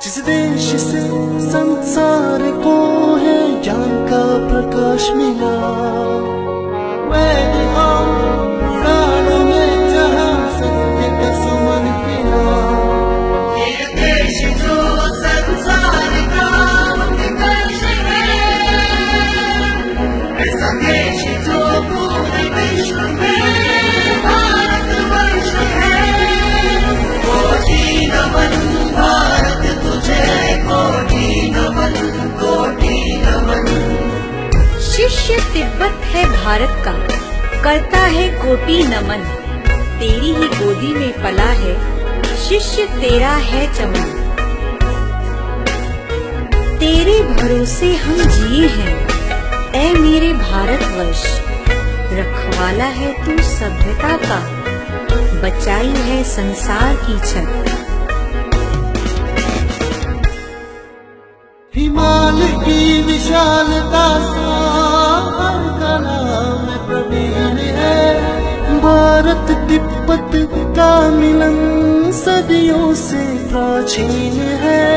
जिस देश से संसार को है ज्ञान का प्रकाश मिला, वैदिक और पुराण में जहाँ सत्य का सुमन खिला। ये देश जो संसार का उत्कर्ष है, ऐसा देश जो पूरे विश्व में भारतवर्ष है। कोटि नमन भारत तुझे, कोटि नमन, कोटि नमन। शिष्य तिब्बत है भारत का, करता है कोटि नमन। तेरी ही गोदी में पला है, शिष्य तेरा है चमन। तेरे भरोसे हम जिए हैं, ऐ मेरे भारतवर्ष। रखवाला है तू सभ्यता का, बचाई है संसार की छत। हिमालय की विशालता सागर कला में प्रवीण है। भारत तिब्बत का मिलन सदियों से प्राचीन है।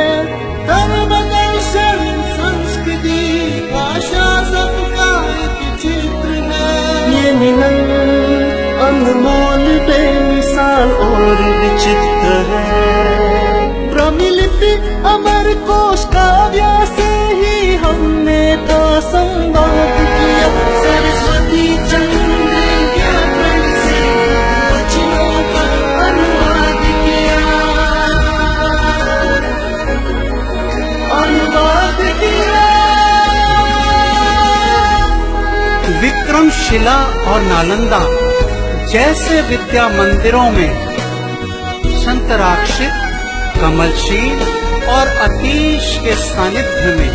धर्म दर्शन संस्कृति भाषा सबका एक चित्र है। ये मिलन अनमोल बेमिसाल और विचित्र है। ब्रह्मलिपि अमर कोश काव्य से ही हमने तो संवाद किया। सरस्वती चंद्र व्याकरण से वचनों का अनुवाद किया, अनुवाद किया। विक्रमशिला और नालंदा जैसे विद्या मंदिरों में संतराक्षित, कमलशील और अतीश के सानिध्य में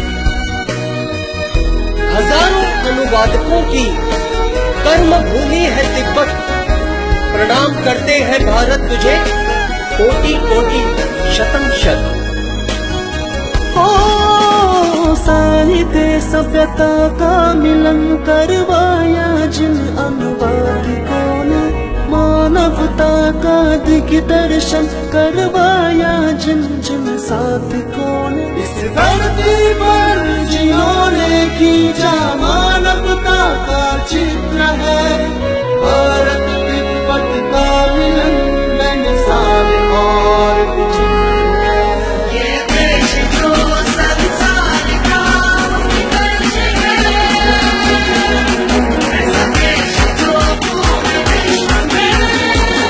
हजारों अनुवादकों की कर्म भूमि है तिब्बत। प्रणाम करते हैं भारत तुझे, कोटि कोटि शतम शत। ओ साहित्य सभ्यता का मिलन करवाया जिन अनुवादकों ने। मानवता का दिग्दर्शन करवाया जिन जिन साधकों ने। इस धरती पर जिन्होंने खींचा मानवता का चित्र है। भारत तिब्बत का मिलन बेमिसाल और विचित्र है। ये देश जो संसार का उत्कर्ष है, ऐसा देश जो पूरे विश्व में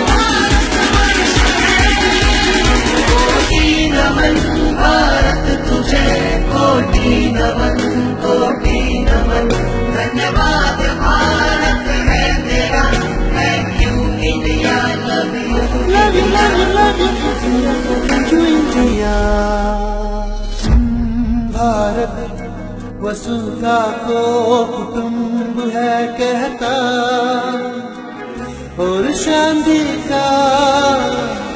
भारतवर्ष है। कोटि नमन भारत तुझे, कोटि नमन, कोटि नमन। धन्यवाद भारत है तेरा, thank you India, love you, Love you, love you, love you, thank you India। Bharat वसुधा को कुटुंब है कहता, और शांति का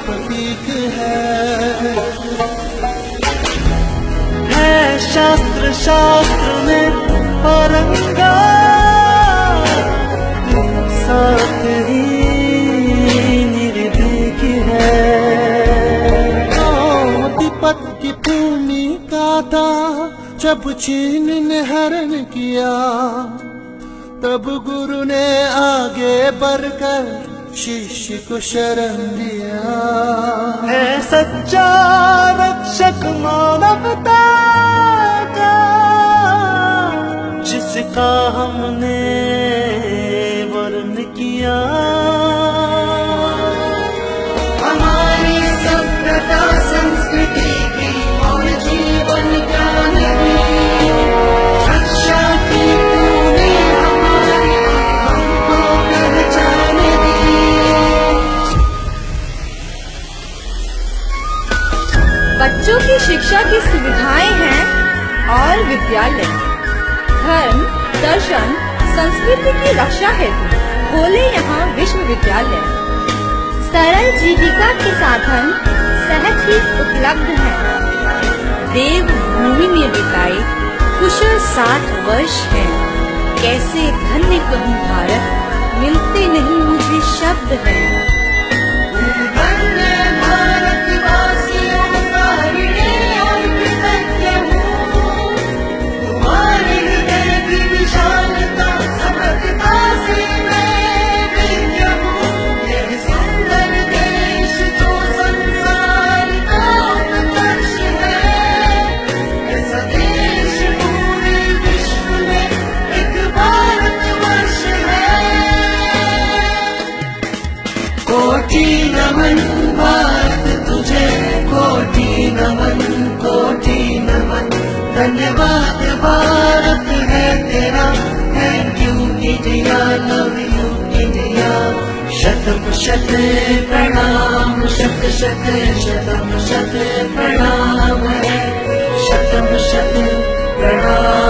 प्रतीक है शास्त्र शास्त्र में औरंगा साथ ही निर्भीक है। तिब्बत की भूमि का था जब चीन ने हरण किया, तब गुरु ने आगे बढ़कर शिष्य को शरण दिया। है सच्चा रक्षक मानवता का, जिसका हमने वर्ण किया। हमारी सभ्यता संस्कृति की और जीवन ज्ञान की रक्षा की तूने हमारी, हमको पहचान दी। बच्चों की शिक्षा की सुविधाएं हैं और विद्यालय धर्म, दर्शन, संस्कृति की रक्षा हेतु खोले यहाँ विश्वविद्यालय। सरल जीविका के साधन सहज ही उपलब्ध हैं। देव भूमि में बिताए कुशल 60 वर्ष हैं। कैसे धन्य कहूँ भारत, मिलते नहीं मुझे शब्द हैं। धन्य भारतवासियों का हृदय और भारत है तेरा, thank you India, love you India. शतम शत प्रणाम, शत शत शतम शत प्रणाम है, शतम शत प्रणाम।